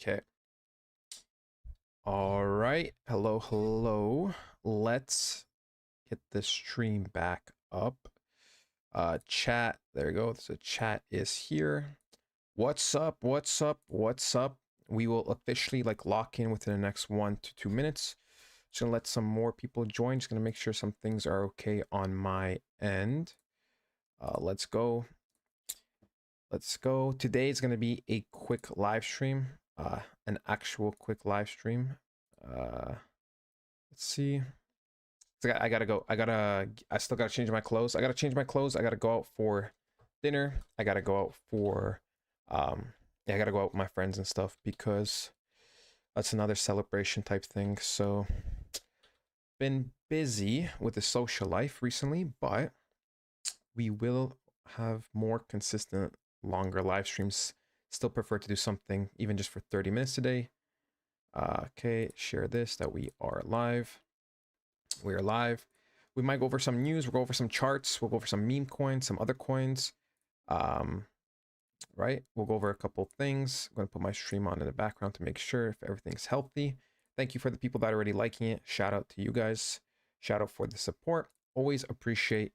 Okay. All right. Hello, hello. Let's get this stream back up. Chat. There we go. So chat is here. What's up? What's up? What's up? We will officially lock in within the next 1 to 2 minutes. Just gonna let some more people join. Just gonna make sure some things are okay on my end. Let's go. Let's go. Today is gonna be a quick live stream. An actual quick live stream. Let's see. I gotta go. I still gotta change my clothes. I gotta change my clothes. I gotta go out for dinner. I gotta go out for, yeah, I gotta go out with my friends and stuff because that's another celebration type thing. So, been busy with the social life recently, but we will have more consistent, longer live streams. Still prefer to do something even just for 30 minutes today. Okay, share this that we are live. We are live. We might go over some news. We'll go over some charts. We'll go over some meme coins, some other coins. Right? We'll go over a couple things. I'm going to put my stream on in the background to make sure if everything's healthy. Thank you for the people that are already liking it. Shout out to you guys. Shout out for the support. Always appreciate,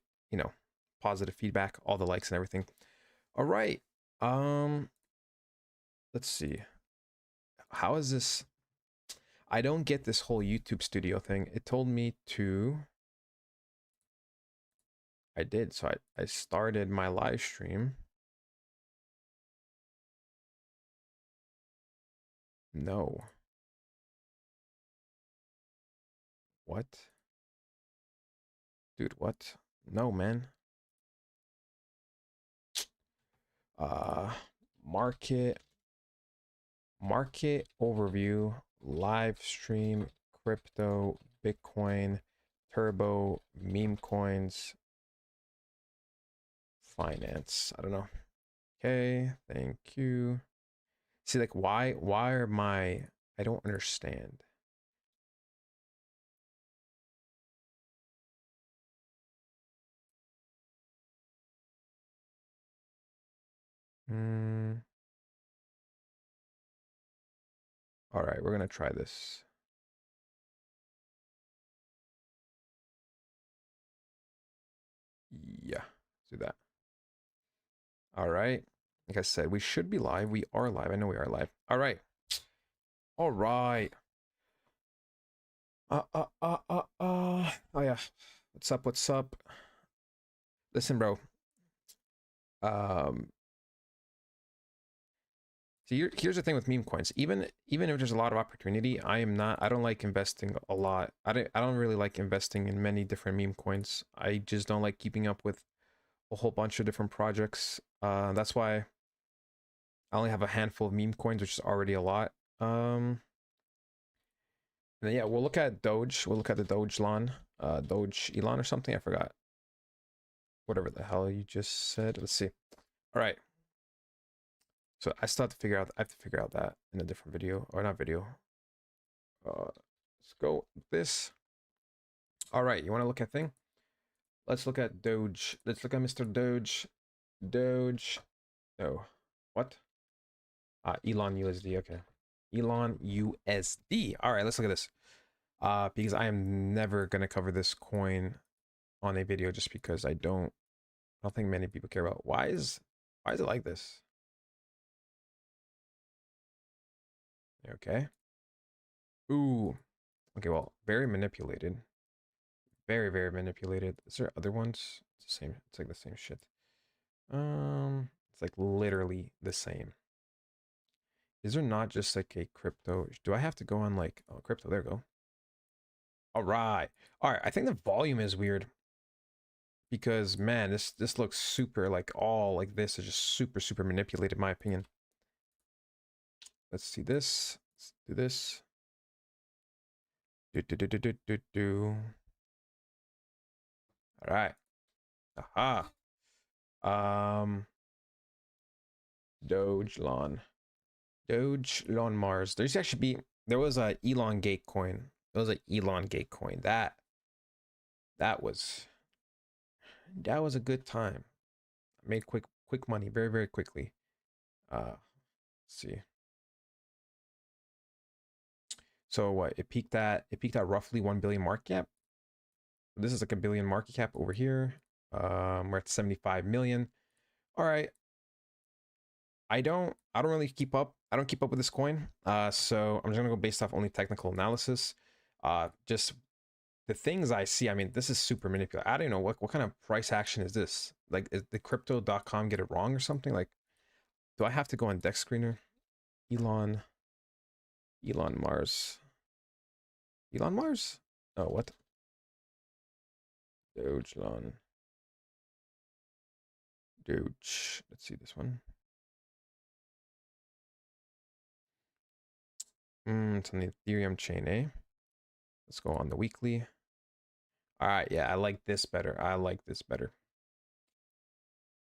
positive feedback, all the likes and everything. All right. Let's see. How is this? I don't get this whole YouTube studio thing. It told me to. I did. So I started my live stream. No. What? Dude, what? No, man. Uh market market overview, live stream, crypto, Bitcoin, turbo, meme coins, finance. I don't know. Okay, thank you. See, why are my I don't understand. All right, we're gonna try this. Yeah, let's do that. All right. Like I said, we should be live. We are live. I know we are live. All right. All right. Oh yeah. What's up? What's up? Listen, bro. Um, so here's the thing with meme coins. Even if there's a lot of opportunity, I don't like investing a lot. I don't really like investing in many different meme coins. I just don't like keeping up with a whole bunch of different projects. That's why I only have a handful of meme coins, which is already a lot. And then, yeah, we'll look at Doge. We'll look at the Doge Elon, Doge Elon or something. I forgot. Whatever the hell you just said. Let's see. All right. So I still have to figure out. I have to figure out that in a different video or not video. Let's go with this. All right. You want to look at thing? Let's look at Doge. Let's look at Mr. Doge. Doge. No. What? Elon USD. Okay. Elon USD. All right. Let's look at this. Because I am never gonna cover this coin on a video just because I don't think many people care about why is it like this? Okay. Ooh. Okay, well, very manipulated. Very, very manipulated. Is there other ones? It's the same. It's like the same shit. It's like literally the same. Is there not just like a crypto? Do I have to go on crypto? There we go. All right. All right. I think the volume is weird because man, this looks super like all like this is just super super manipulated in my opinion. Let's see this. Let's do this. Do. All right. Aha. Um, Doge Lawn. Doge Lawn Mars. There was a elongate coin. There was an elongate coin. That was that was a good time. I made quick money very, very quickly. Let's see. So what? It peaked at roughly 1 billion market cap. This is like a billion market cap over here. We're at 75 million. All right. I don't really keep up. I don't keep up with this coin. So I'm just gonna go based off only technical analysis. Just the things I see. I mean, this is super manipulative. I don't know what kind of price action is this. Like, is the crypto.com get it wrong or something? Like, do I have to go on Dex Screener? Elon Mars. Elon Mars? Oh, what? Dogelon. Doge. Let's see this one. It's on the Ethereum chain, eh? Let's go on the weekly. All right, yeah, I like this better. I like this better.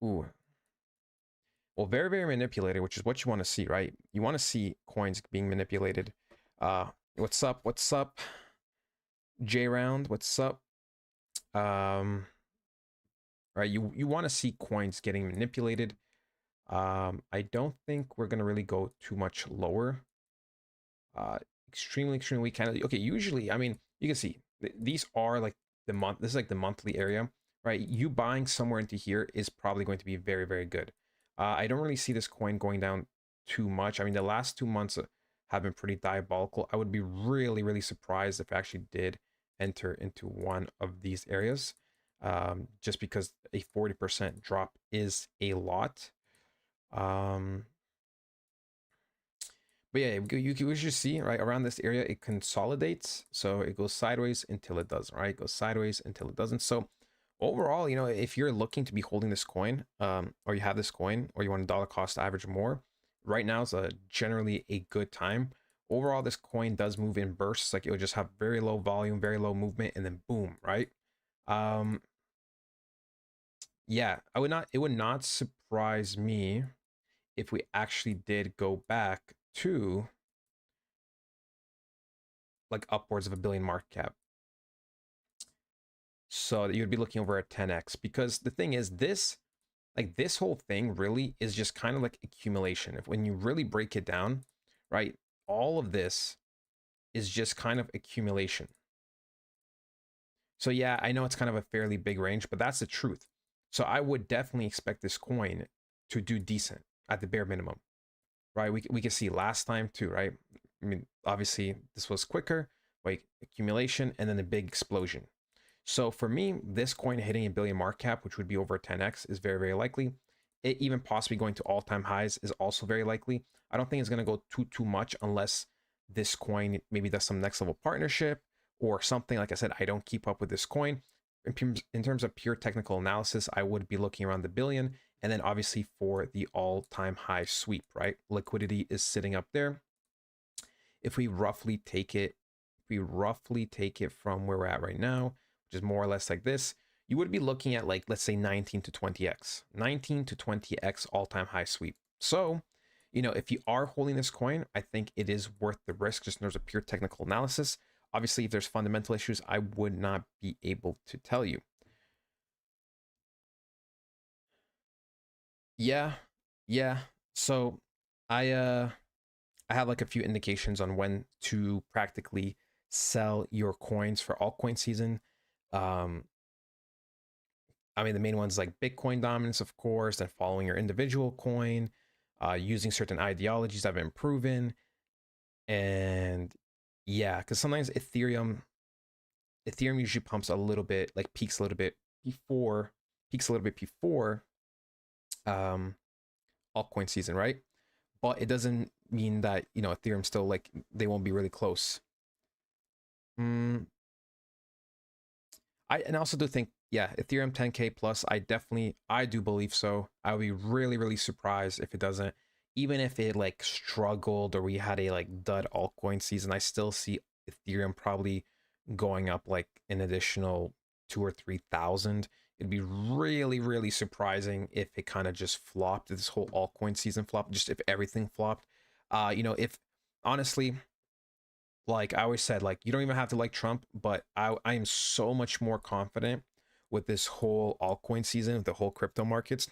Ooh. Well, very, very manipulated, which is what you want to see, right? You want to see coins being manipulated. What's up? What's up? J Round, what's up? Right, you want to see coins getting manipulated. I don't think we're gonna really go too much lower. Extremely weak candle. Okay, usually, I mean, you can see these are like the month. This is like the monthly area, right? You buying somewhere into here is probably going to be very, very good. I don't really see this coin going down too much. I mean, the last 2 months have been pretty diabolical. I would be really, really surprised if I actually did enter into one of these areas, just because a 40% drop is a lot. But yeah, you should see right around this area, it consolidates. So it goes sideways until it doesn't, right? It goes sideways until it doesn't. So overall, if you're looking to be holding this coin, or you have this coin, or you want a dollar cost average more, right now is generally a good time. Overall, this coin does move in bursts. Like, it would just have very low volume, very low movement, and then boom, right? Um, yeah, it would not surprise me if we actually did go back to like upwards of a billion market cap. So you'd be looking over at 10x, because the thing is, this whole thing really is just kind of like accumulation. If when you really break it down, right, all of this is just kind of accumulation. So yeah, I know it's kind of a fairly big range, but that's the truth. So I would definitely expect this coin to do decent at the bare minimum, right? We can see last time too, right? I mean, obviously this was quicker, like accumulation and then a big explosion. So for me, this coin hitting a billion market cap, which would be over 10x, is very, very likely. It even possibly going to all-time highs is also very likely. I don't think it's going to go too much unless this coin maybe does some next level partnership or something. Like I said, I don't keep up with this coin. In terms of pure technical analysis, I would be looking around the billion. And then obviously for the all-time high sweep, right? Liquidity is sitting up there. If we roughly take it from where we're at right now, which is more or less like this, you would be looking at, like, let's say 19 to 20x, 19 to 20x all-time high sweep. So, if you are holding this coin, I think it is worth the risk just in terms of pure technical analysis. Obviously, if there's fundamental issues, I would not be able to tell you. Yeah, yeah. So I have like a few indications on when to practically sell your coins for altcoin season. Um, I mean, the main ones like Bitcoin dominance, of course, then following your individual coin, using certain ideologies that have been proven. And yeah, because sometimes Ethereum usually pumps a little bit, like peaks a little bit before um altcoin season, right? But it doesn't mean that, Ethereum still, like, they won't be really close. Mm, I also do think, yeah, Ethereum 10K plus, I do believe so. I would be really, really surprised if it doesn't. Even if it like struggled or we had a like dud altcoin season, I still see Ethereum probably going up like an additional 2 or 3 thousand. It'd be really, really surprising if it kind of just flopped, this whole altcoin season flopped, just if everything flopped. If honestly, like I always said, like, you don't even have to like Trump, but I am so much more confident with this whole altcoin season, with the whole crypto markets,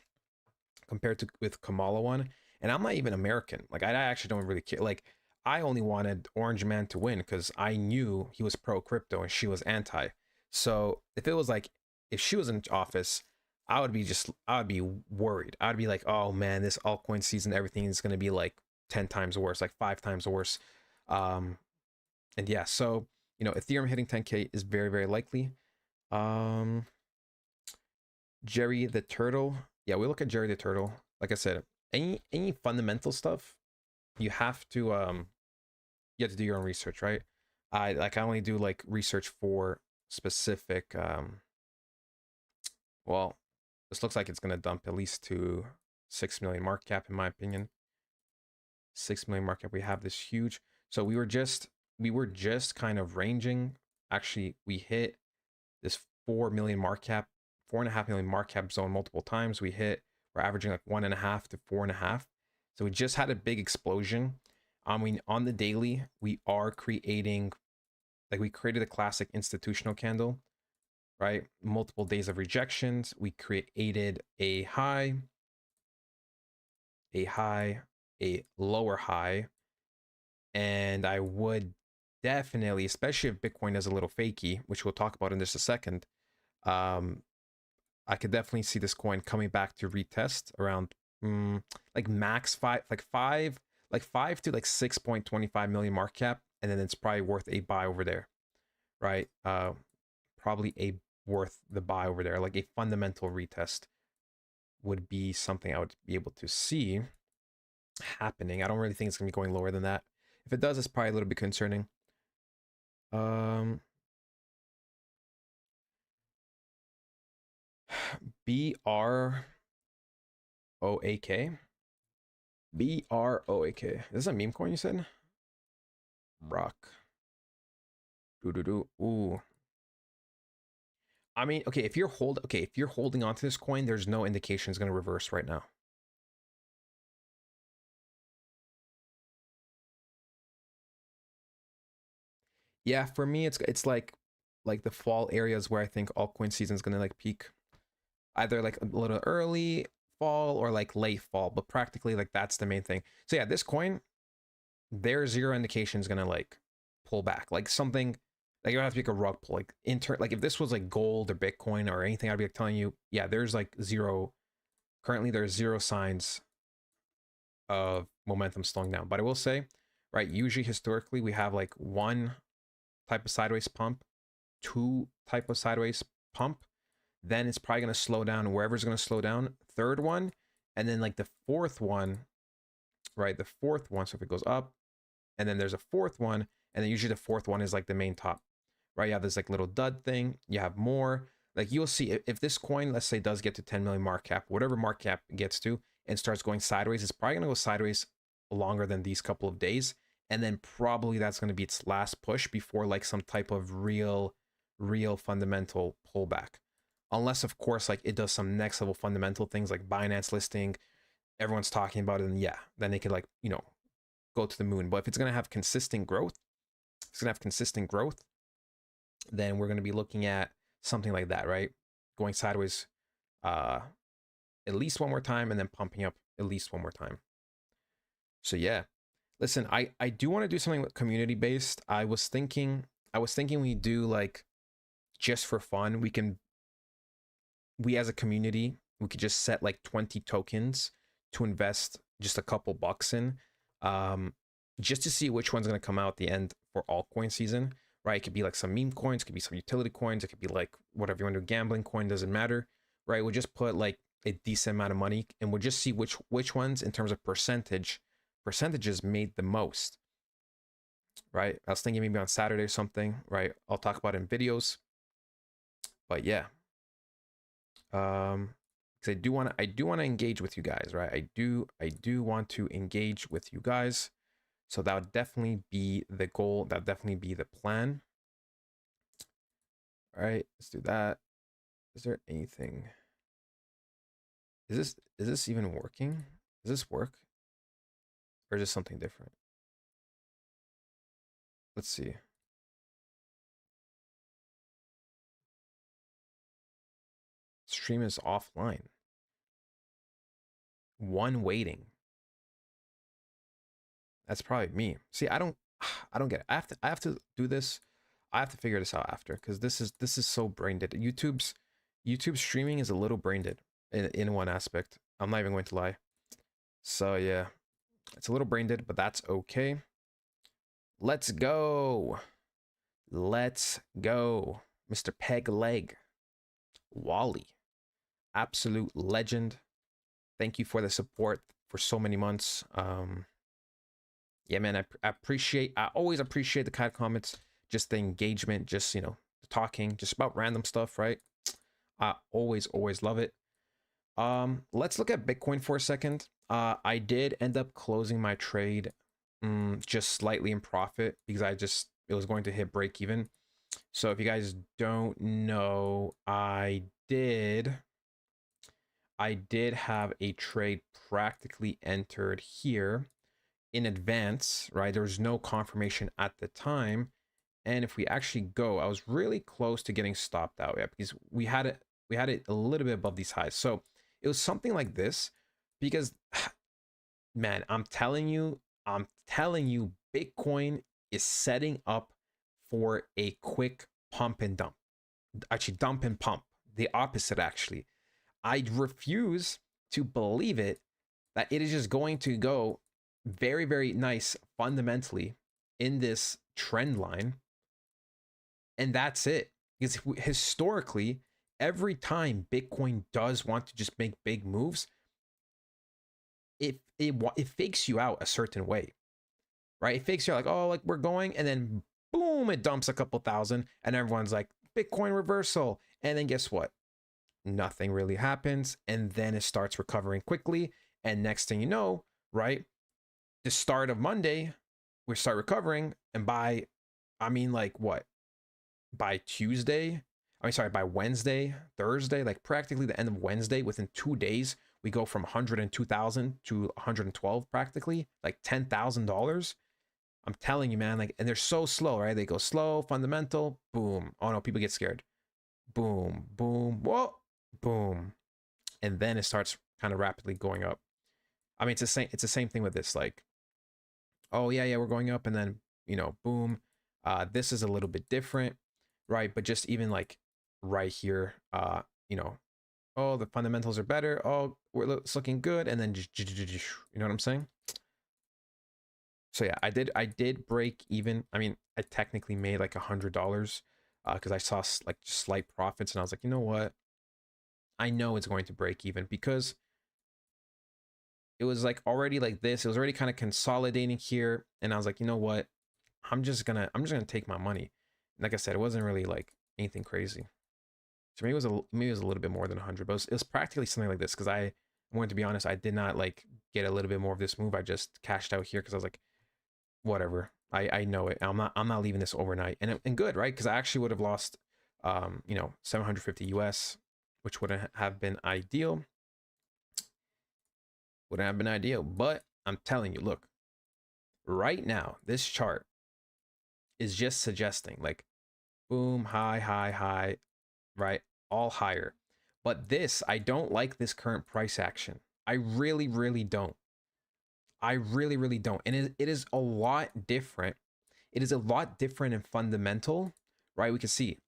compared to with Kamala one. And I'm not even American. Like, I actually don't really care. Like, I only wanted Orange Man to win because I knew he was pro crypto and she was anti. So if it was like if she was in office, I would be worried. I'd be like, oh man, this altcoin season, everything is gonna be like 10 times worse, like 5 times worse. Um, and yeah, so Ethereum hitting 10K is very, very likely. Um, Jerry the Turtle. Yeah, we look at Jerry the Turtle. Like I said, any fundamental stuff, you have to do your own research, right? I only do like research for specific well, this looks like it's gonna dump at least to 6 million market cap in my opinion. 6 million market cap. We have this huge. So we were just kind of ranging. Actually, we hit this 4 million market cap, 4.5 million market cap zone multiple times. We're averaging like 1.5 to 4.5. So we just had a big explosion. I mean, on the daily, we are creating, like we created a classic institutional candle, right? Multiple days of rejections. We created a high, a lower high. And I would definitely, especially if Bitcoin is a little fakey, which we'll talk about in just a second, um, I could definitely see this coin coming back to retest around like max five to like 6.25 million market cap, and then it's probably worth a buy over there, right? Probably a worth the buy over there. Like a fundamental retest would be something I would be able to see happening. I don't really think it's gonna be going lower than that. If it does, it's probably a little bit concerning. Um, BROAK. BROAK. This is a meme coin you said? Rock. Ooh. I mean, okay, if you're holding onto this coin, there's no indication it's gonna reverse right now. Yeah, for me, it's like the fall areas where I think altcoin season is gonna like peak, either like a little early fall or like late fall, but practically like that's the main thing. So yeah, this coin, there's zero indication is gonna like pull back, like something like you have to make a rug pull, like like if this was like gold or Bitcoin or anything, I'd be like telling you, yeah, there's like zero. Currently, there's zero signs of momentum slowing down. But I will say, right, usually historically we have like one type of sideways pump, two type of sideways pump, then it's probably going to slow down wherever it's going to slow down, third one, and then like the fourth one, right? The fourth one, so if it goes up, and then there's a fourth one, and then usually the fourth one is like the main top, right? You have this like little dud thing, you have more. Like you'll see if this coin, let's say, does get to 10 million market cap, whatever market cap it gets to, and starts going sideways, it's probably gonna go sideways longer than these couple of days. And then probably that's gonna be its last push before like some type of real fundamental pullback. Unless, of course, like it does some next level fundamental things like Binance listing, everyone's talking about it, and yeah, then it could like, go to the moon. But if it's gonna have consistent growth, then we're going to be looking at something like that, right? Going sideways uh at least one more time and then pumping up at least one more time. So yeah. Listen, I do want to do something community based. I was thinking we do like just for fun, we as a community, we could just set like 20 tokens to invest just a couple bucks in, um just to see which one's going to come out at the end for altcoin season, right? It could be like some meme coins, it could be some utility coins, it could be like whatever you want to do, gambling coin, doesn't matter, right? We'll just put like a decent amount of money and we'll just see which ones in terms of percentages made the most, right? I was thinking maybe on Saturday or something, right? I'll talk about it in videos. But yeah, because I do want to engage with you guys, right? I do want to engage with you guys. So that would definitely be the goal. That would definitely be the plan. All right, let's do that. Is there anything? Is this even working? Does this work? Or is this something different? Let's see. Stream is offline. One waiting. That's probably me. See, I don't get it. I have to do this. I have to figure this out after, because this is so brain dead. YouTube streaming is a little brain dead in one aspect. I'm not even going to lie. So yeah, it's a little brain dead, but that's okay. Let's go. Let's go. Mr. Peg Leg. Wally. Absolute legend. Thank you for the support for so many months. Yeah, man, I always appreciate the kind of comments, just the engagement, just, you know, the talking, just about random stuff, right? I always love it. Let's look at Bitcoin for a second. I did end up closing my trade just slightly in profit because it was going to hit break even. So if you guys don't know, I did have a trade practically entered here in advance, right? There was no confirmation at the time. And if we actually go, I was really close to getting stopped out, yeah, because we had it a little bit above these highs. So it was something like this, because man, I'm telling you, Bitcoin is setting up for a quick pump and dump. Actually, dump and pump. The opposite, actually. I refuse to believe it, that it is just going to go very, very nice fundamentally in this trend line. And that's it. Because historically, every time Bitcoin does want to just make big moves, it fakes you out a certain way, right? It fakes you out like, oh, like we're going, and then boom, it dumps a couple thousand, and everyone's like, Bitcoin reversal. And then guess what? Nothing really happens, and then it starts recovering quickly. And next thing you know, right, the start of Monday, we start recovering, and by, I mean, like what? By Tuesday, by Wednesday, Thursday, like practically the end of Wednesday, within 2 days, we go from 102,000 to 112, practically like $10,000. I'm telling you, man, like, and they're so slow, right? They go slow, fundamental, boom. Oh no, people get scared. Boom, boom, whoa, boom. And then it starts kind of rapidly going up. I mean, it's the same thing with this, like, oh yeah, we're going up, and then, you know, boom. This is a little bit different, right? But just even like right here, you know, oh, the fundamentals are better. Oh, it's looking good, and then just, you know what I'm saying? So yeah, I did break even. I mean, I technically made like $100 because I saw like just slight profits, and I was like, you know what? I know it's going to break even, because it was like already like this. It was already kind of consolidating here, and I was like, you know what? I'm just gonna take my money. And like I said, it wasn't really like anything crazy. So maybe it was a little bit more than 100, but it was practically something like this, because I'm going to be honest, I did not like get a little bit more of this move. I just cashed out here because I was like, whatever. I know it. I'm not leaving this overnight, and good, right? Because I actually would have lost, you know, 750 US, which wouldn't have been ideal. Wouldn't have been ideal, but I'm telling you, look, right now, this chart is just suggesting like, boom, high, right? All higher. But this, I don't like this current price action. I really don't. I really don't. And it is a lot different. It is a lot different in fundamental, right? We can see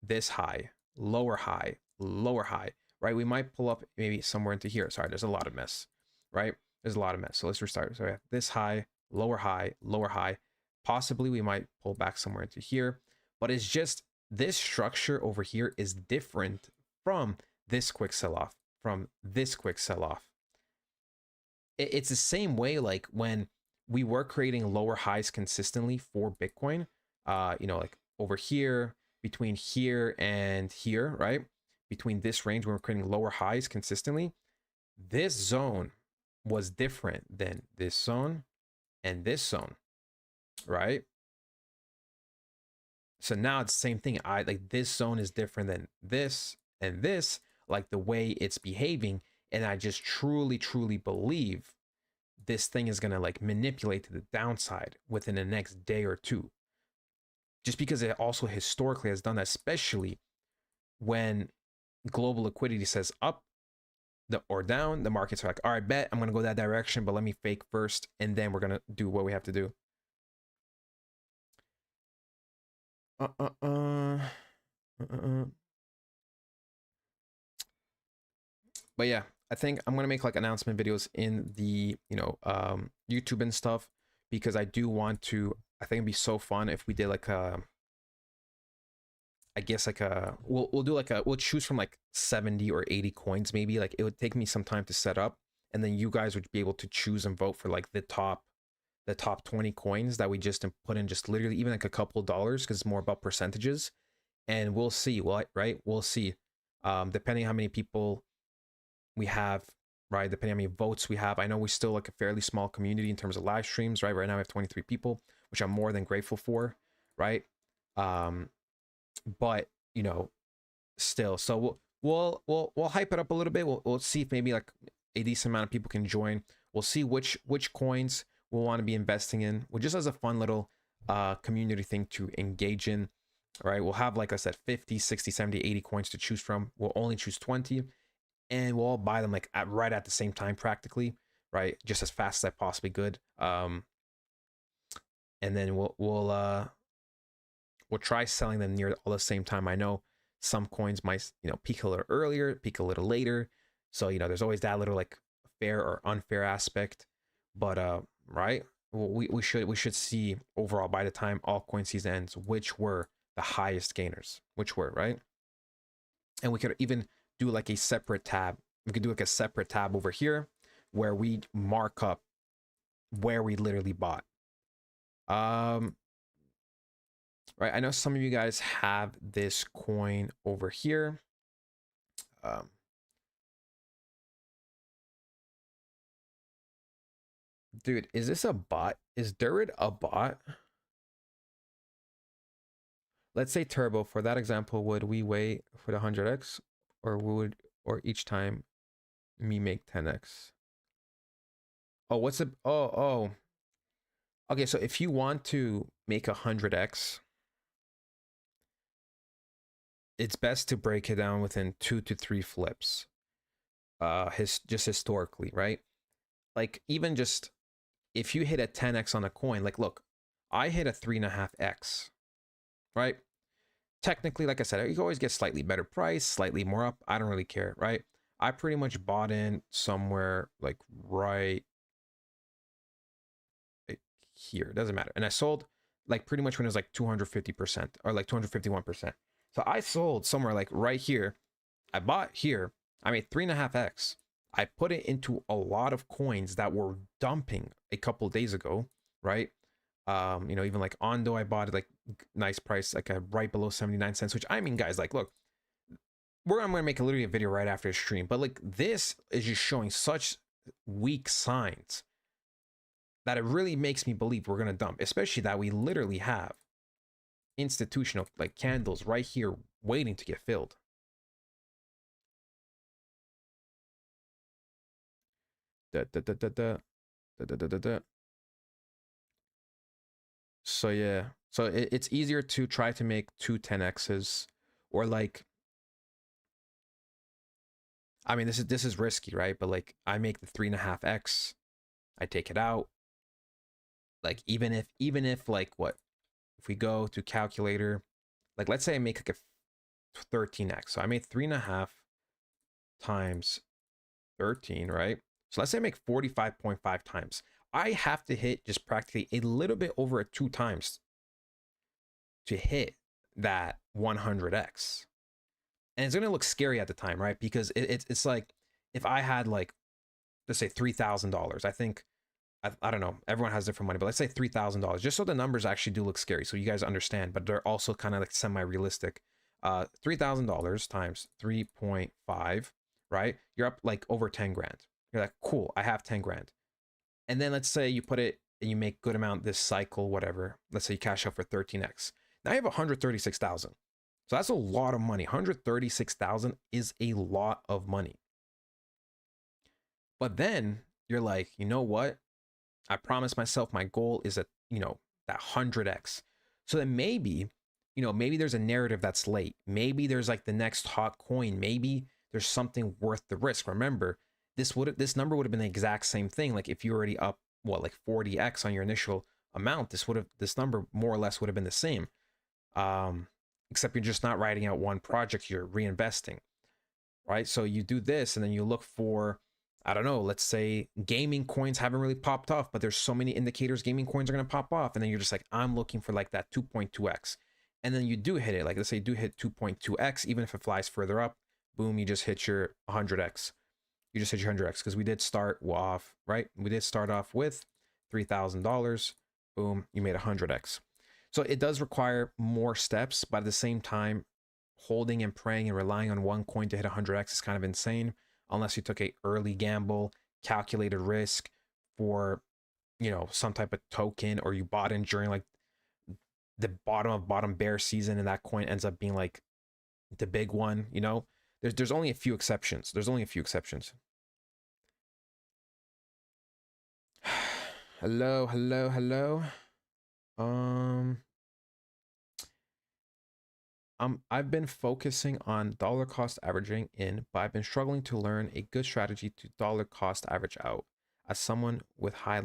this high, lower high, lower high, right? We might pull up maybe somewhere into here. Sorry, there's a lot of mess, right? There's a lot of mess. So let's restart. So we have this high, lower high, lower high. Possibly we might pull back somewhere into here, but it's just this structure over here is different from this quick sell-off, from this quick sell-off. It's the same way like when we were creating lower highs consistently for Bitcoin, you know, like over here, between here and here, right? Between this range, when we're creating lower highs consistently, this zone was different than this zone and this zone, right? So now it's the same thing. I like this zone is different than this and this, like the way it's behaving. And I just truly believe this thing is going to like manipulate to the downside within the next day or two. Just because it also historically has done that, especially when global liquidity says up, or down, the markets are like, all right, bet I'm gonna go that direction, but let me fake first, and then we're gonna do what we have to do. But yeah, I think I'm gonna make like announcement videos in the YouTube and stuff, because I do want to. I think it'd be so fun if we did like a, I guess like a, we'll do like a, we'll choose from like 70 or 80 coins maybe. Like it would take me some time to set up, and then you guys would be able to choose and vote for like the top 20 coins that we just put in, just literally even like a couple of dollars, because it's more about percentages. And we'll see, right? We'll see. Depending how many people we have, right? Depending how many votes we have. I know we're still like a fairly small community in terms of live streams, right? Right now we have 23 people, which I'm more than grateful for, right? But still, so we'll hype it up a little bit. We'll see if maybe like a decent amount of people can join. We'll see which coins we'll want to be investing in. Well, just as a fun little community thing to engage in. All right, we'll have, like I said, 50, 60, 70, 80 coins to choose from. We'll only choose 20, and we'll all buy them like right at the same time practically, right? Just as fast as I possibly could. And then we'll try selling them near all the same time. I know some coins might peak a little earlier, peak a little later, so there's always that little like fair or unfair aspect. But right, we should see overall by the time all coin season ends which were the highest gainers, which were, right? And we could even do like a separate tab. We could do like a separate tab over here where we mark up where we literally bought. Right, I know some of you guys have this coin over here. Dude, is this a bot? Is Durid a bot? Let's say Turbo. For that example, would we wait for the 100x, or each time me make 10x? Oh, what's the oh. Okay, so if you want to make 100x, it's best to break it down within 2 to 3 flips. Just historically, right? Like even just if you hit a 10x on a coin, like look, I hit a 3.5x, right? Technically, like I said, you can always get slightly better price, slightly more up. I don't really care, right? I pretty much bought in somewhere like right here. It doesn't matter. And I sold like pretty much when it was like 250% or like 251%. So I sold somewhere like right here. I bought here. I made 3.5x. I put it into a lot of coins that were dumping a couple days ago, right? Even like Ondo, I bought it like nice price, like right below 79 cents, which I mean, guys, like, look, I'm gonna make literally a video right after the stream, but like this is just showing such weak signs that it really makes me believe we're gonna dump, especially that we literally have institutional like candles right here waiting to get filled. So yeah, so it's easier to try to make 2 10x's, or like, I mean, this is risky, right? But like I make the 3.5x, I take it out. Like even if like what, if we go to calculator, like let's say I make like a 13x, so I made 3.5 times 13, right? So let's say I make 45.5 times. I have to hit just practically a little bit over 2 times to hit that 100x. And it's gonna look scary at the time, right? Because it's like if I had like, let's say $3,000, I think, I don't know, everyone has different money, but let's say $3,000, just so the numbers actually do look scary, so you guys understand, but they're also kind of like semi-realistic. $3,000 times 3.5, right? You're up like over 10 grand. You're like, cool, I have 10 grand. And then let's say you put it and you make good amount this cycle, whatever. Let's say you cash out for 13x. Now you have 136,000. So that's a lot of money. 136,000 is a lot of money. But then you're like, you know what? I promised myself my goal is that 100x. So then maybe there's a narrative that's late. Maybe there's like the next hot coin. Maybe there's something worth the risk. Remember, this number would have been the exact same thing. Like if you already up what, like 40x on your initial amount, this number more or less would have been the same. Except you're just not writing out one project, you're reinvesting, right? So you do this and then you look for, I don't know, let's say gaming coins haven't really popped off, but there's so many indicators gaming coins are going to pop off. And then you're just like, I'm looking for like that 2.2x. And then you do hit it. Like let's say you do hit 2.2x, even if it flies further up, boom, you just hit your 100x. You just hit your 100x because we did start off, right? We did start off with $3,000. Boom, you made 100x. So it does require more steps, but at the same time, holding and praying and relying on one coin to hit 100x is kind of insane, unless you took a early gamble, calculated risk for, you know, some type of token, or you bought in during like the bottom of bottom bear season and that coin ends up being like the big one. You know, there's only a few exceptions. There's only a few exceptions. Hello, hello, hello. I've been focusing on dollar cost averaging in, but I've been struggling to learn a good strategy to dollar cost average out. As someone with high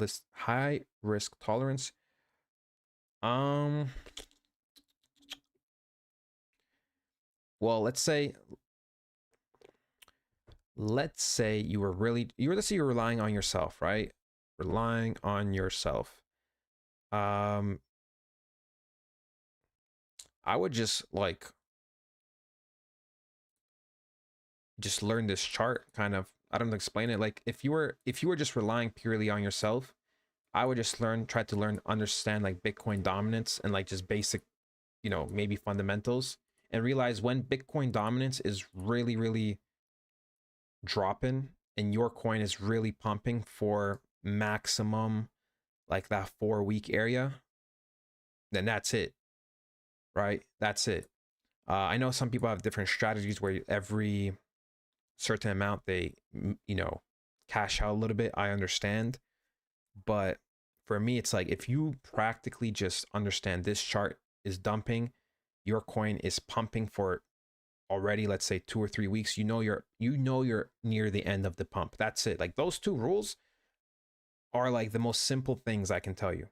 risk tolerance, well, let's say let's say you're relying on yourself, right? Relying on yourself. I would just learn this chart kind of. I don't know, explain it. Like if you were just relying purely on yourself, I would just try to learn, understand like Bitcoin dominance and like just basic, you know, maybe fundamentals, and realize when Bitcoin dominance is really, really dropping and your coin is really pumping for maximum like that 4-week area, then that's it, right? That's it. I know some people have different strategies where every certain amount they, you know, cash out a little bit. I understand, but for me it's like if you practically just understand this chart is dumping, your coin is pumping for already, let's say 2 or 3 weeks, you know you're near the end of the pump. That's it. Like those two rules are like the most simple things I can tell you.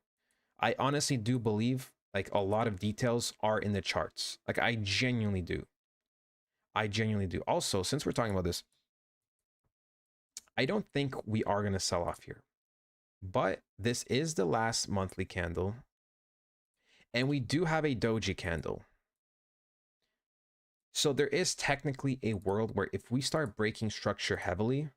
I honestly do believe like a lot of details are in the charts. Like I genuinely do. Also, since we're talking about this, I don't think we are going to sell off here, but this is the last monthly candle and we do have a doji candle. So there is technically a world where if we start breaking structure heavily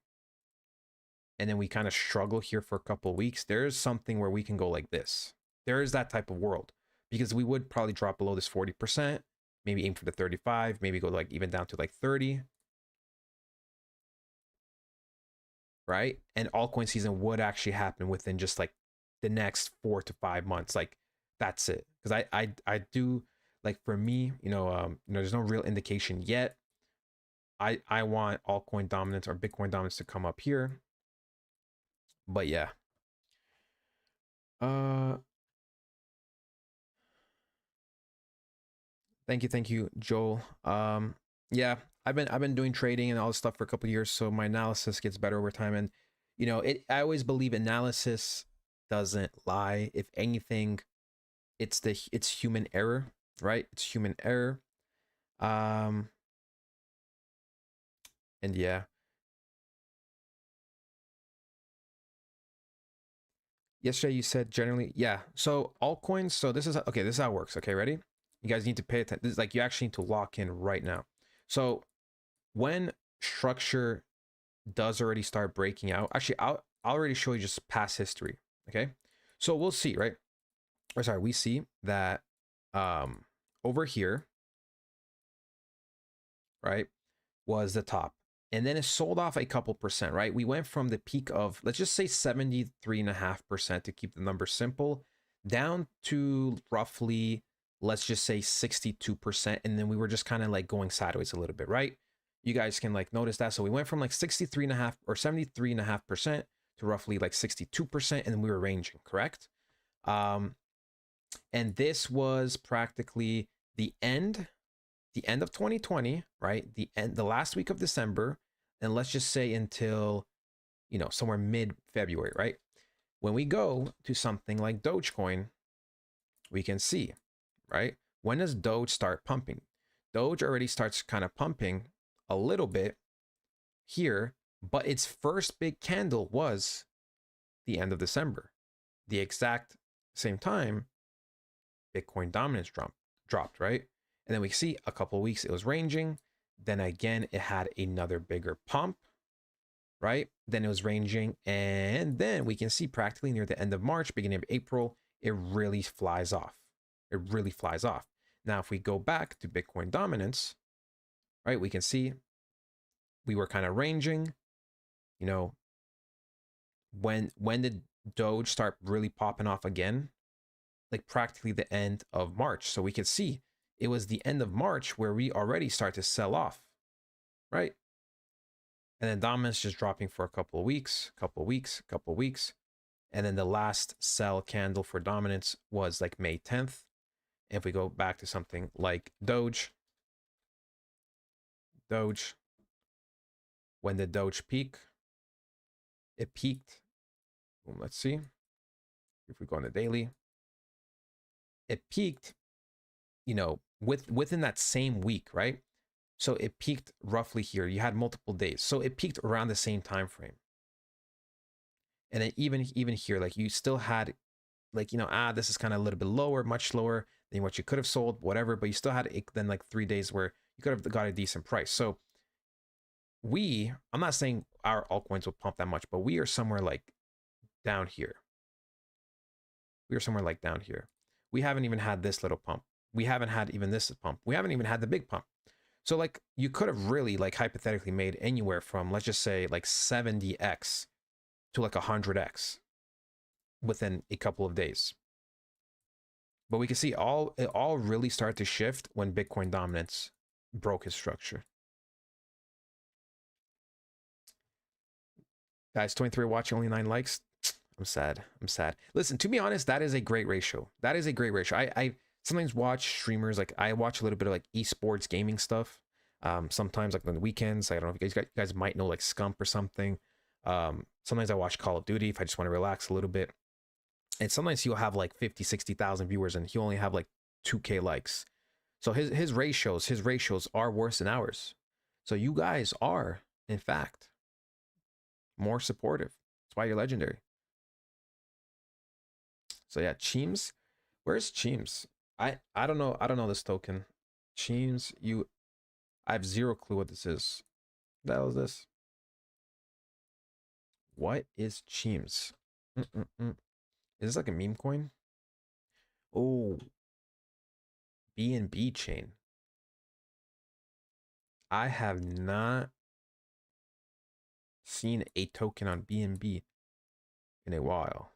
and then we kind of struggle here for a couple of weeks, there is something where we can go like this. There is that type of world, because we would probably drop below this 40%, maybe aim for the 35, maybe go like even down to like 30, right? And altcoin season would actually happen within just like the next 4 to 5 months. Like that's it. Because I do, like for me, you know, there's no real indication yet. I want altcoin dominance or Bitcoin dominance to come up here. But yeah. Thank you, Joel. Yeah, I've been doing trading and all this stuff for a couple of years, so my analysis gets better over time. And you know, I always believe analysis doesn't lie. If anything, it's human error, right? It's human error. And yeah. Yesterday you said generally, yeah. So altcoins, so this is okay, this is how it works. Okay, ready? You guys need to pay attention. This is like you actually need to lock in right now. So when structure does already start breaking out, actually I'll already show you just past history. Okay, so we'll see, right? Or sorry, we see that over here, right, was the top, and then it sold off a couple percent, right? We went from the peak of, let's just say 73.5% to keep the number simple, down to roughly, let's just say 62%, and then we were just kind of like going sideways a little bit, right? You guys can like notice that. So we went from like 63.5 or 73.5% to roughly like 62%, and then we were ranging, correct? And this was practically the end the end of 2020, right? The last week of December, and let's just say until, you know, somewhere mid-February, right? When we go to something like Dogecoin, we can see, right? When does Doge start pumping? Doge already starts kind of pumping a little bit here, but its first big candle was the end of December. The exact same time, Bitcoin dominance dropped, right? And then we see a couple of weeks it was ranging. Then again, it had another bigger pump, right? Then it was ranging. And then we can see practically near the end of March, beginning of April, it really flies off. It really flies off. Now, if we go back to Bitcoin dominance, right, we can see we were kind of ranging. You know, when did Doge start really popping off again? Like practically the end of March. So we could see it was the end of March where we already start to sell off, right? And then dominance just dropping for a couple of weeks. And then the last sell candle for dominance was like May 10th. If we go back to something like Doge, when did Doge peak? It peaked. Let's see. If we go on the daily, it peaked, you know, within that same week, right? So it peaked roughly here. You had multiple days. So it peaked around the same time frame. And then even here, like you still had like, you know, this is kind of a little bit lower, much lower than what you could have sold, whatever, but you still had then like 3 days where you could have got a decent price. So I'm not saying our altcoins will pump that much, but we are somewhere like down here. We haven't even had this little pump. We haven't had even this pump. We haven't even had the big pump. So like you could have really like hypothetically made anywhere from, let's just say like 70x to like 100x within a couple of days. But we can see it all really started to shift when Bitcoin dominance broke his structure. Guys, 23 watching, only 9 likes. I'm sad. Listen, to be honest, that is a great ratio. I sometimes watch streamers, like I watch a little bit of like esports gaming stuff. Sometimes like on the weekends, I don't know if you guys might know like Scump or something. Sometimes I watch Call of Duty if I just want to relax a little bit. And sometimes he'll have like 50, 60,000 viewers and he'll only have like 2K likes. So his ratios are worse than ours. So you guys are, in fact, more supportive. That's why you're legendary. So yeah, Cheems. Where's Cheems? I don't know this token. Cheems, I have zero clue what this is. What the hell is this? What is Cheems? Is this like a meme coin? Oh, BNB chain. I have not seen a token on BNB in a while.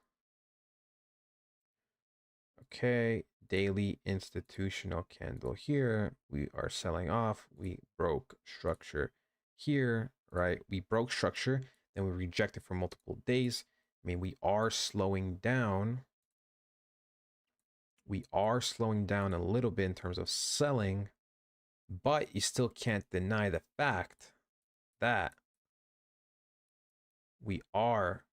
Okay, daily institutional candle here. We are selling off. We broke structure here, right? We broke structure, then we rejected for multiple days. I mean, we are slowing down. We are slowing down a little bit in terms of selling, but you still can't deny the fact that we are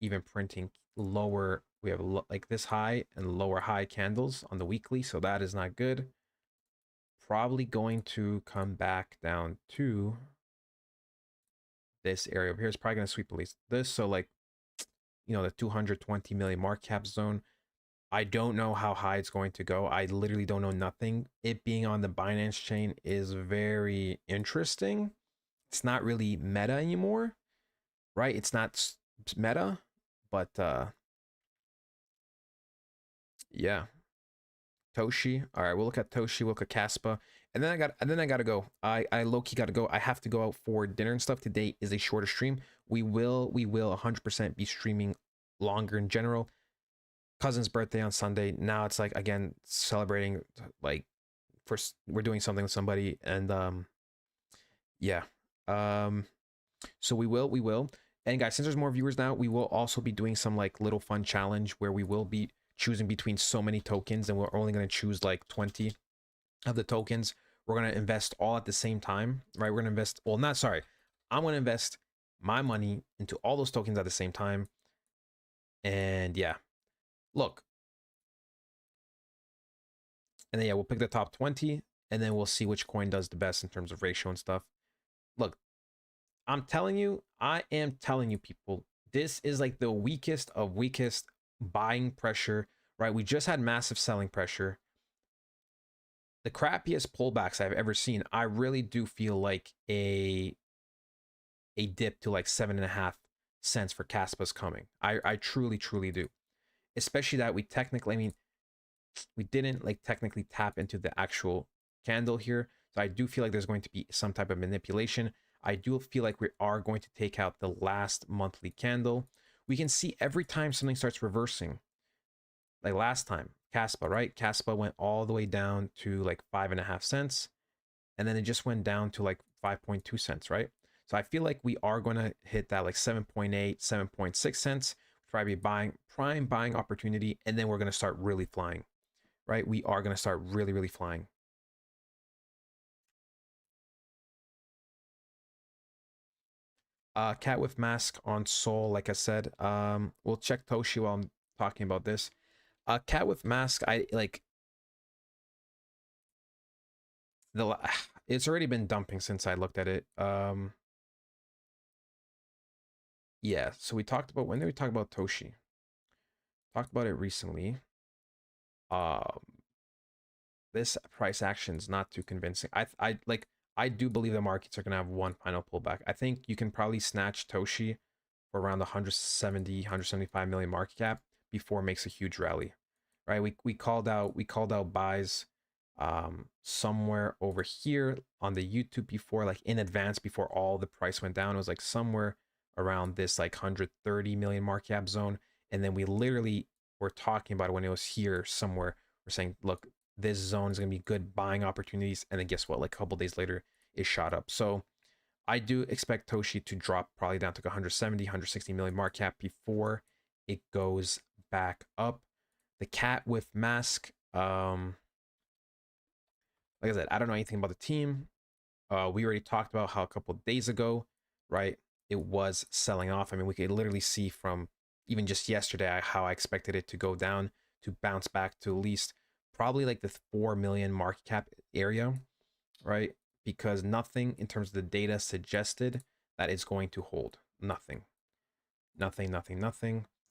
even printing lower. We have like this high and lower high candles on the weekly, so that is not good. Probably going to come back down to this area over here. It's probably going to sweep at least this. So like, you know, the 220 million market cap zone. I don't know how high it's going to go. I literally don't know nothing. It being on the Binance chain is very interesting. It's not really meta anymore, right? It's not meta, but yeah. Toshi. All right, we'll look at Toshi, we'll look at Kaspa. And then I gotta go. I low-key gotta go. I have to go out for dinner and stuff. Today is a shorter stream. We will 100% be streaming longer in general. Cousin's birthday on Sunday. Now it's like, again, celebrating, like, we're doing something with somebody, and yeah. So we will. And guys, since there's more viewers now, we will also be doing some like little fun challenge where we will be choosing between so many tokens, and we're only going to choose like 20 of the tokens. we're going to invest all at the same time, right? We're going to invest, well, not sorry. I'm going to invest my money into all those tokens at the same time. And yeah, look. And then, yeah, we'll pick the top 20 and then we'll see which coin does the best in terms of ratio and stuff. Look, I am telling you, people, this is like the weakest of weakest buying pressure, right? We just had massive selling pressure. The crappiest pullbacks I've ever seen. I really do feel like a dip to like 7.5 cents for Kaspa's coming. I truly, truly do. Especially that we technically, I mean, we didn't like technically tap into the actual candle here. So I do feel like there's going to be some type of manipulation. I do feel like we are going to take out the last monthly candle. We can see every time something starts reversing, like last time, Kaspa, right? Kaspa went all the way down to like 5.5 cents. And then it just went down to like 5.2 cents, right? So I feel like we are going to hit that like 7.8, 7.6 cents, probably prime buying opportunity. And then we're going to start really flying, right? We are going to start really, really flying. Cat with mask on Sol, like I said. We'll check Toshi while I'm talking about this. Cat with mask, I like it's already been dumping since I looked at it. Yeah, so we talked about, when did we talk about Toshi? Talked about it recently. This price action is not too convincing. I do believe the markets are gonna have one final pullback. I think you can probably snatch Toshi for around the 170, 175 million market cap before it makes a huge rally. Right? We called out buys somewhere over here on the YouTube before, like in advance before all the price went down. It was like somewhere around this like 130 million market cap zone. And then we literally were talking about it when it was here somewhere. We're saying, look, this zone is going to be good buying opportunities. And then guess what? Like a couple days later, it shot up. So I do expect Toshi to drop probably down to 170, 160 million market cap before it goes back up. The cat with mask, like I said, I don't know anything about the team. We already talked about how a couple of days ago, right, it was selling off. I mean, we could literally see from even just yesterday how I expected it to go down to bounce back to at least probably like the 4 million market cap area, right? Because nothing in terms of the data suggested that it's going to hold. Nothing.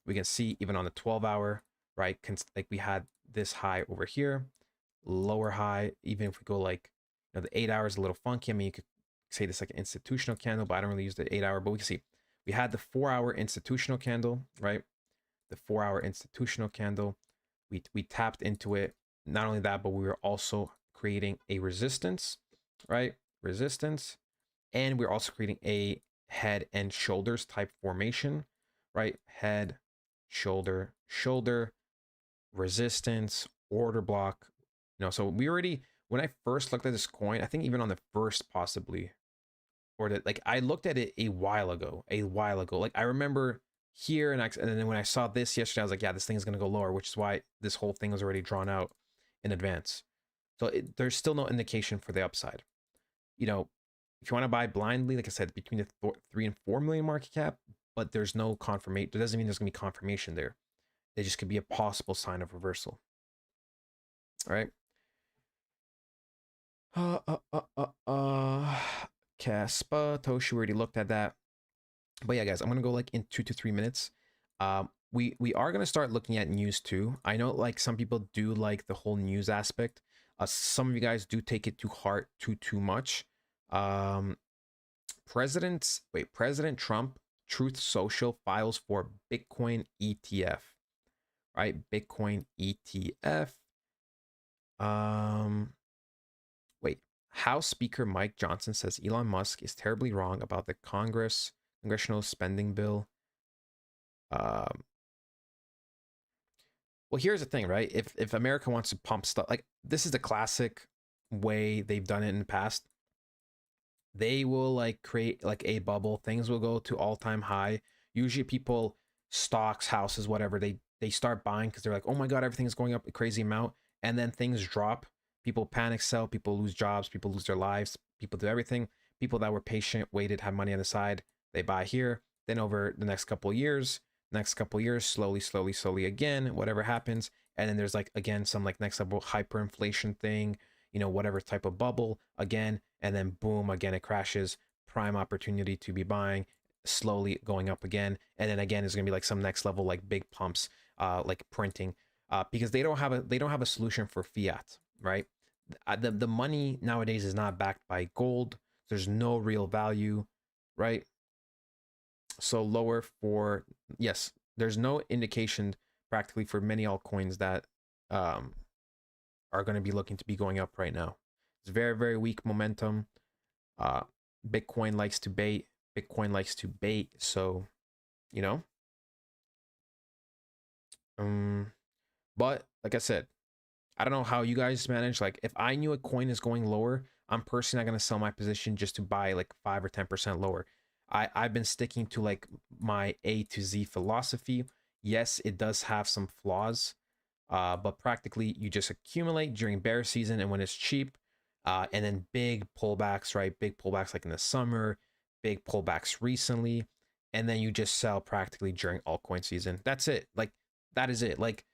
We can see even on the 12-hour, right? Like we had this high over here, lower high. Even if we go like, you know, the 8 hours a little funky. I mean, you could say this like an institutional candle, but I don't really use the 8-hour. But we can see we had the 4-hour institutional candle, right? The 4-hour institutional candle. We tapped into it. Not only that, but we were also creating a resistance, right? Resistance. And we're also creating a head and shoulders type formation, right? Head, shoulder, shoulder, resistance, order block. You know, so we already, when I first looked at this coin, I think even on the first possibly, or that, like I looked at it a while ago. Like I remember here, and then when I saw this yesterday, I was like, yeah, this thing is gonna go lower, which is why this whole thing was already drawn out in advance. So there's still no indication for the upside. You know, if you want to buy blindly, like I said, between the 3 and 4 million market cap, but there's no confirmation. That doesn't mean there's gonna be confirmation there. It just could be a possible sign of reversal. All right. Kaspa, Toshi, we already looked at that. But yeah, guys, I'm gonna go like in 2 to 3 minutes. We are gonna start looking at news too. I know like some people do like the whole news aspect. Some of you guys do take it to heart too much. President Trump, Truth Social files for Bitcoin ETF. Right, Bitcoin ETF. Wait, House Speaker Mike Johnson says Elon Musk is terribly wrong about the congressional spending bill. Well, here's the thing, right? If America wants to pump stuff, like this is the classic way they've done it in the past. They will like create like a bubble. Things will go to all-time high. Usually people, stocks, houses, whatever, they start buying because they're like, oh my God, everything's going up a crazy amount. And then things drop People panic sell, people lose jobs, people lose their lives, people do everything. People that were patient, waited, had money on the side, they buy here. Then over the next couple years, slowly again, whatever happens. And then there's like, again, some like next level hyperinflation thing, whatever type of bubble again. And then boom, again, it crashes. Prime opportunity to be buying, slowly going up again. And then again, it's going to be like some next level, like big pumps, like printing, because they don't have a solution for fiat, right? The money nowadays is not backed by gold. There's no real value, right? So lower for, yes, there's no indication practically for many altcoins that are going to be looking to be going up right now. It's very, very weak momentum. Bitcoin likes to bait. Bitcoin likes to bait. So, you know, but like I said, I don't know how you guys manage. Like, if I knew a coin is going lower, I'm personally not going to sell my position just to buy like 5 or 10% lower. I've been sticking to like my A to Z philosophy. Yes, it does have some flaws, but practically you just accumulate during bear season and when it's cheap, and then big pullbacks, right? Big pullbacks like in the summer, big pullbacks recently, and then you just sell practically during altcoin season. That's it. Like, that is it. Like,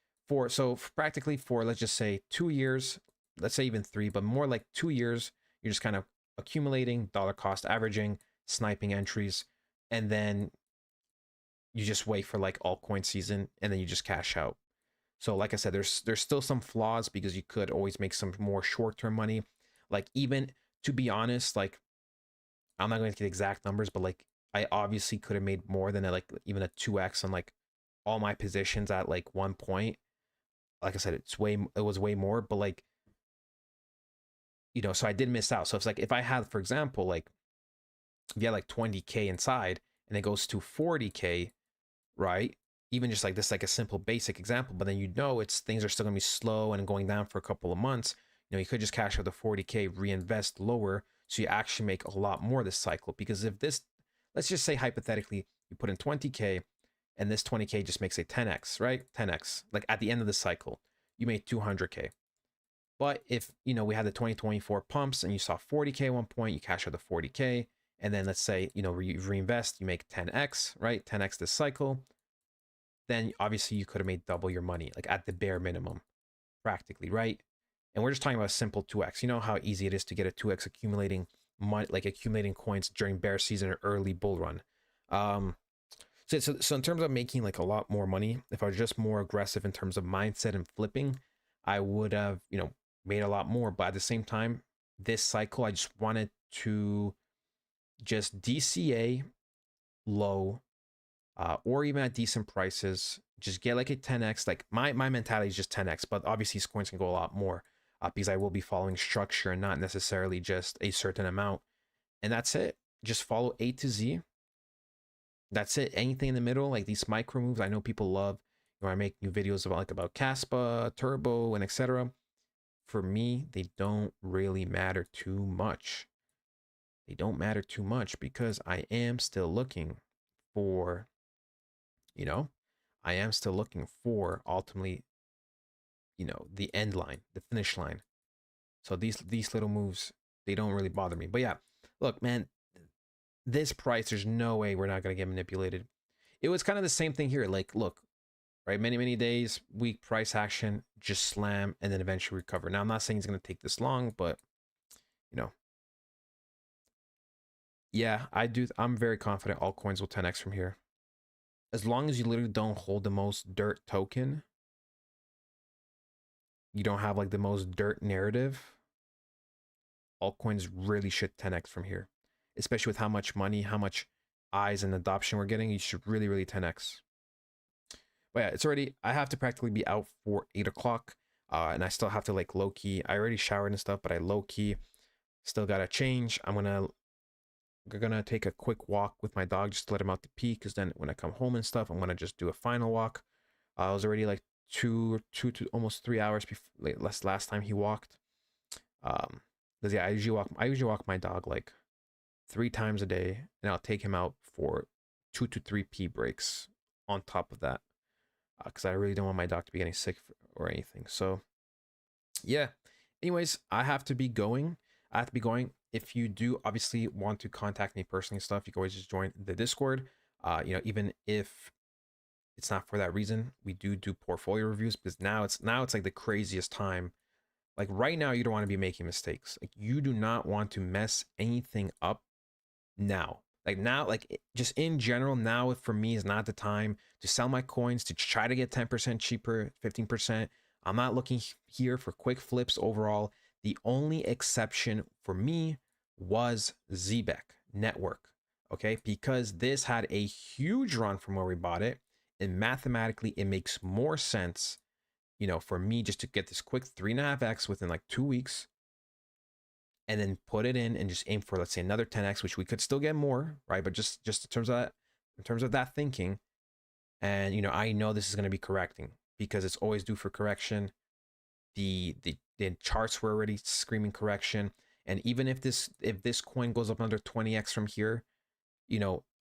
practically for, let's just say 2 years, let's say even 3, but more like 2 years, you're just kind of accumulating, dollar cost averaging, sniping entries, and then you just wait for like altcoin season, and then you just cash out. So like I said, there's still some flaws because you could always make some more short-term money. Like, even to be honest, like, I'm not going to get exact numbers, but like, I obviously could have made more than like even a 2x on like all my positions at like one point. Like I said, it was way more, but like, so I did miss out. So it's like, if I had, for example, like, if you had like 20K inside and it goes to 40K, right? Even just like this, like a simple basic example, but then it's things are still gonna be slow and going down for a couple of months. You could just cash out the 40K, reinvest lower, so you actually make a lot more this cycle. Because if this, let's just say hypothetically, you put in 20K and this 20K just makes a 10x, right? 10x, like at the end of the cycle, you made 200K. But if, we had the 2024 pumps and you saw 40K at one point, you cash out the 40K, and then let's say, you reinvest, you make 10x, right? 10x this cycle, then obviously you could have made double your money, like at the bare minimum, practically, right? And we're just talking about a simple 2x. You know how easy it is to get a 2x accumulating money, like accumulating coins during bear season or early bull run. So in terms of making like a lot more money, if I was just more aggressive in terms of mindset and flipping, I would have, made a lot more. But at the same time, this cycle, I just wanted to just DCA low, or even at decent prices, just get like a 10x. Like, my mentality is just 10x, but obviously these coins can go a lot more, because I will be following structure and not necessarily just a certain amount. And that's it. Just follow A to Z. That's it. Anything in the middle, like these micro moves, I know people love. I make new videos about Kaspa, Turbo, and etc. For me, they don't really matter too much. They don't matter too much because I am still looking for, I am still looking for ultimately, the end line, the finish line. So these little moves, they don't really bother me. But yeah, look, man, this price, there's no way we're not gonna get manipulated. It was kind of the same thing here. Like, look, right, many days, weak price action, just slam, and then eventually recover. Now, I'm not saying it's gonna take this long, but yeah, I'm very confident altcoins will 10x from here. As long as you literally don't hold the most dirt token, you don't have like the most dirt narrative, altcoins really should 10x from here. Especially with how much money, how much eyes and adoption we're getting, you should really 10x. But yeah, I have to practically be out for 8 o'clock. And I still have to like low key, I already showered and stuff, but I low key still gotta change. We're gonna take a quick walk with my dog just to let him out to pee, because then when I come home and stuff, I'm gonna just do a final walk. I was already like two to almost 3 hours before last time he walked. Because yeah, I usually walk my dog like 3 times a day, and I'll take him out for 2 to 3 pee breaks on top of that, because I really don't want my dog to be getting sick or anything. So yeah, Anyways, I have to be going. I have to be going. If you do obviously want to contact me personally and stuff, you can always just join the Discord. Even if it's not for that reason, we do portfolio reviews because now it's like the craziest time. Like right now, you don't want to be making mistakes. Like you do not want to mess anything up now. Like now, just in general, now for me is not the time to sell my coins to try to get 10% cheaper, 15%. I'm not looking here for quick flips overall. The only exception for me was Zbeck Network. Okay, because this had a huge run from where we bought it, and mathematically it makes more sense, for me just to get this quick 3.5x within like 2 weeks and then put it in and just aim for, let's say, another 10x, which we could still get more, right? But just in terms of that thinking, and I know this is going to be correcting because it's always due for correction. The charts were already screaming correction, and even if this coin goes up another 20x from here,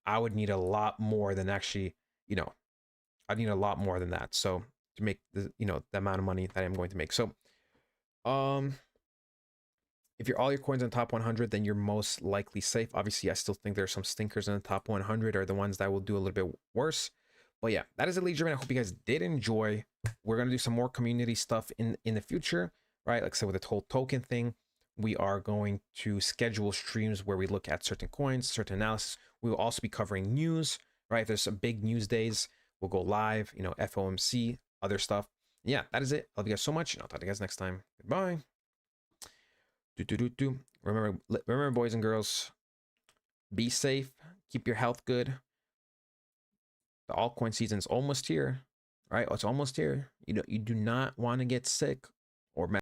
I would need a lot more than actually, I need a lot more than that. So to make the the amount of money that I'm going to make. So if you're all your coins in the top 100, then you're most likely safe. Obviously, I still think there's some stinkers in the top 100 or the ones that will do a little bit worse. But yeah, that is it, Legion. I hope you guys did enjoy. We're gonna do some more community stuff in the future, right? Like I said, with the whole token thing, we are going to schedule streams where we look at certain coins, certain analysis. We will also be covering news, right? If there's some big news days, we'll go live. FOMC, other stuff. Yeah, that is it. Love you guys so much, and I'll talk to you guys next time. Goodbye. Remember, boys and girls, be safe, keep your health good. The altcoin season is almost here, right? It's almost here. You do not want to get sick